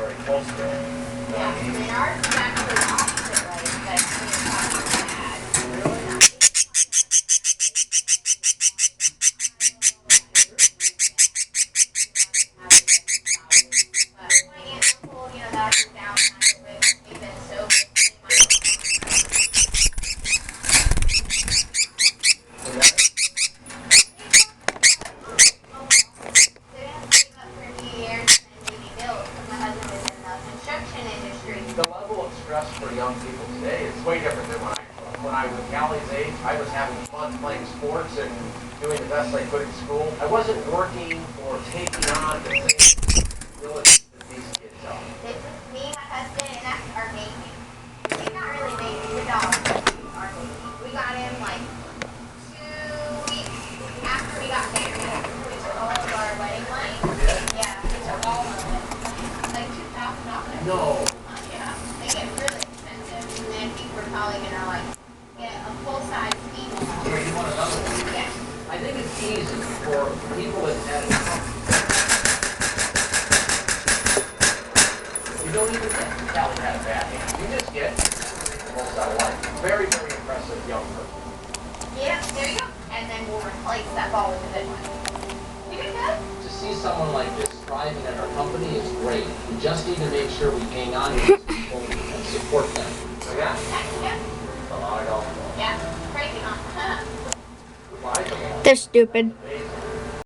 very close to it. Yeah, I mean, ours is actually the opposite way, but the level of stress for young people today is way different than when I was Callie's age. I was having fun playing sports and doing the best I could in school. I wasn't working or taking on the same abilities that these kids are. this is me, my husband, and that's our baby. He's not really baby, he's a dog. He's our baby. We got him like 2 weeks after we got married. We took all of our wedding money. Yeah, we took all of it. Like $2,000. No. Yeah, they get really expensive. And then people are probably gonna like get a full-size Beagle. So you want another one? Yeah. I think it's easy for people that had you don't even get Callie had a bad hand. You just get the most out of life. Very, very impressive young person. Yeah, there you go. And then we'll replace that ball with a good one. You did good? To see someone like this thriving at our company is great. We just need to make sure we hang on to these people and support them. So yeah, Yeah. a lot of golf. Yeah. Crazy, huh? Goodbye. They're stupid. Amazing.